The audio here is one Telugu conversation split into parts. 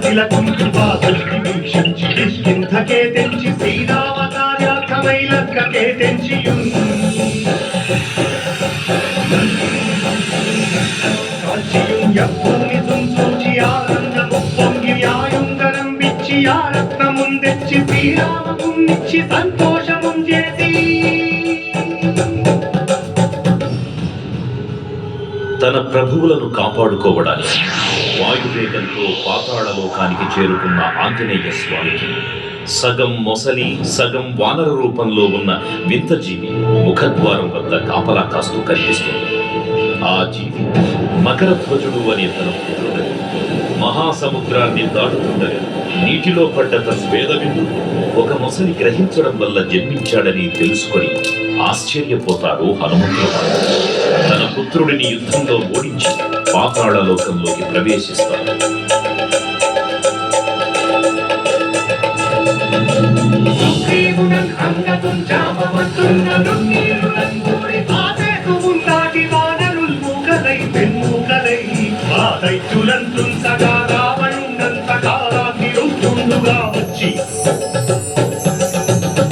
తిలకుంటూ బాధల్ని వీక్షించి కిష్కింధకే తెంచి శ్రీరామ కార్యార్థమై లంకకే తెంచియున్ కాల్చియున్ యబ్బుని తుంచూచి ఆనందము పొంగి ఆయుంగరం విచ్చి ఆ రత్నముందెచ్చి శ్రీరామమున్నిచ్చి సంతోషమున్ చేసి తన ప్రభువులను కాపాడుకోవడానికి వాయువేగంతో పాతాళలోకానికి చేరుకున్న ఆంజనేయ స్వామికి సగం మొసలి సగం వానర రూపంలో ఉన్న వింత జీవి ముఖద్వారం వద్ద కాపలా కాస్తూ కనిపిస్తుంది. ఆ జీవి మకరధ్వజుడు అనే తన పుత్రుడు మహాసముద్రాన్ని దాటుతుండగా నీటిలో పడ్డ తన స్వేదబిందు ఒక మొసలి గ్రహించడం వల్ల జన్మించాడని తెలుసుకొని ఆశ్చర్యపోతాడు హనుమంతుడు. తన పుత్రుడిని యుద్ధంలో ఓడించి పాతాళలోకంలోకి ప్రవేశిస్తాడు.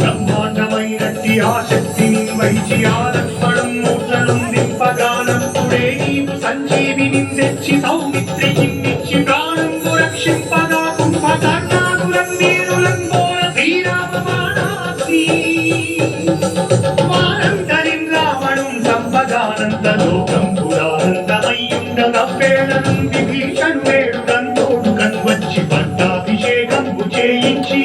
బ్రహ్మాండమైనట్టి ఆ శక్తిని వైచి ఆలక్ష్మణం మూటలు నింపగానప్పుడే నీవు సంజీవిని తెచ్చి సౌమిత్రికిన్నిచ్చి ప్రాణంగు రక్షింపగా కుంభకర్ణాదులం వీరులం ఘోర శ్రీరామమానాసి వారందరిన్ రావణుం సంపగానంద లోకం పురానందమయ్యుండ నవ్వేళనం విభీషణుడేడుగన్ తోడుగన్ వచ్చి పట్టాభిషేకంబు చేయించి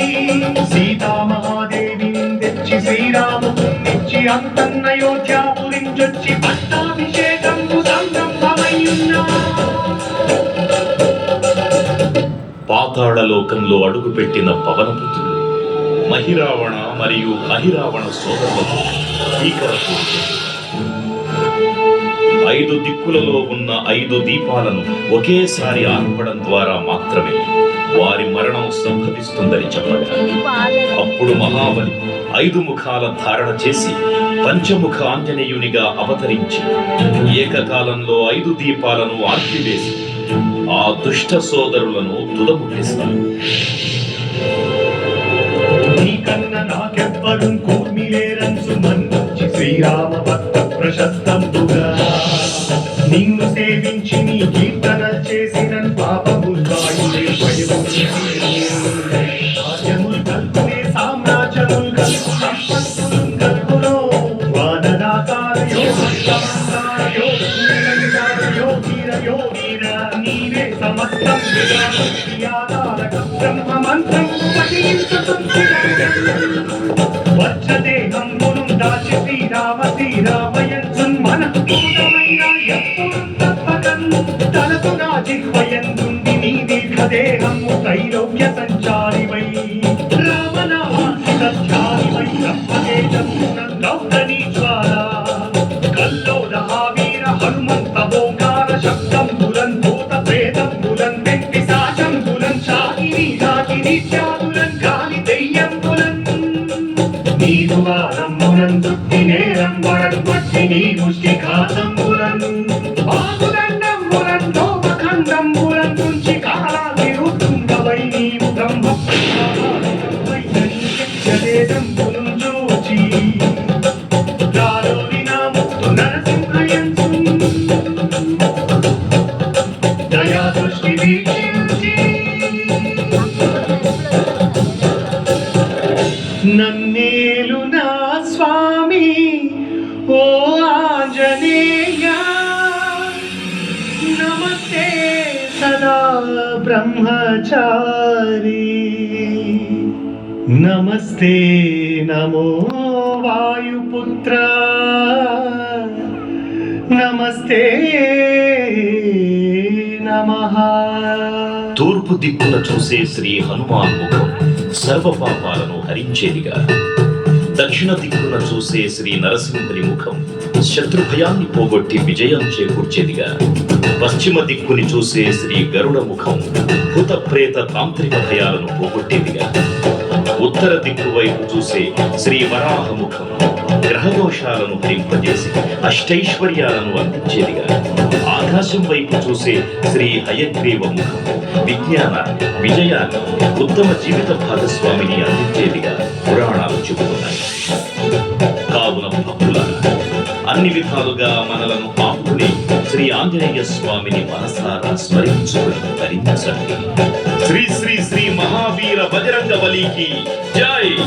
సీతామహాదేవిని తెచ్చి శ్రీరామునిచ్చి అంతన్నయోధ్యాపురించొచ్చి పట్టాభిషేకంబు సంరంభమయ్యున్నా. పాతాళలోకంలో అడుగుపెట్టిన పవనపుత్రుడు మహిరావణ మరియు అహిరావణ సోదరులతో భీకర పోరు. 5 దిక్కులలో ఉన్న 5 దీపాలను ఒకేసారి ఆర్పడం ద్వారా మాత్రమే వారి మరణం సంభవిస్తుందని చెప్పగా అప్పుడు మహాబలి 5 ముఖాల ధారణ చేసి పంచముఖ ఆంజనేయునిగా అవతరించి ఏకకాలంలో 5 దీపాలను ఆర్పివేసి ఆ దుష్ట సోదరులను తుదముట్టిస్తారు. శ్రీరామ భక్త ప్రశస్తంబుగా నిన్ను సేవించి నీ కీర్తన చేసిన పాపముల్ వాయులే రాజ్యముల్ కల్పునే సామ్రాజ్యముల్ కల్పు సంపత్తులు కల్పునో వానరాకార యోగీర నీవే సమస్తం బ్రహ్మ మంత్రం వచ్చదేహంబును దాచి శ్రీరామ శ్రీరామయంతున్ మనకు పూతమైన ఎప్పుడు తప్పకన్ తలపు నా జిహ్వయందుండి నీ దీర్ఘదేహము త్రైలోక్య సంచారివై రామనామాధ్యారివై బ్రహ్మతేజస్సున గౌతనీ జ్వాల కల్లోల వీర హనుమంత ఓంకార శబ్దంబులన్ భూత ప్రేతంబులన్ వెంటి సాశంబులన్ శాకిని రాకిని చాదులన్ గాలి దెయ్యంబులన్ నీవు వారమ్ములన్ దుట్టి నేరం వరడు పట్టి నీ ముష్టి ఘాతంబులన్ బాగుదండంబులన్ దోమఖండంబులన్ నుంచి కాలాన్ని రుతుండవై నీవు బ్రహ్మ జదేదంబులను చూచి రాలోని నా ముక్తు నరసింహయంచు దయా దృష్టి వీక్షించి నన్నేలు నా స్వామి ఓ ఆంజనేయ నమస్తే సదా బ్రహ్మచారి నమస్తే నమో వాయుపుత్ర నమస్తే నమః. తూర్పు దిక్కున చూసే శ్రీ హనుమాన్ ముఖం సర్వపాపాలను హరించేదిగా, దక్షిణ దిక్కున చూసే శ్రీ నరసింహుని ముఖం శత్రుభయాన్ని పోగొట్టి విజయం చేకూర్చేదిగా, పశ్చిమ దిక్కుని చూసే శ్రీ గరుడ ముఖం భూత ప్రేత తాంత్రిక భయాలను పోగొట్టేదిగా, ఉత్తర దిక్కు వైపు చూసే శ్రీ వరాహ ముఖం గ్రహదోషాలను హరింపజేసి అష్టైశ్వర్యాలను అందించేదిగా, ఆకాశం వైపు చూసే శ్రీ హయగ్రీవ ముఖం విజ్ఞాన విజయాన్ని ఉత్తమ జీవిత భాగస్వామిని అందించేదిగా పురాణాలు చెబుతున్నాయి. కావున భక్తులారా, అన్ని విధాలుగా మనలను ఆపుకుని శ్రీ ఆంజనేయ స్వామిని మనసారా స్మరించుకుని ధరించండి. శ్రీ శ్రీ శ్రీ మహావీర బజరంగ బలికి జై.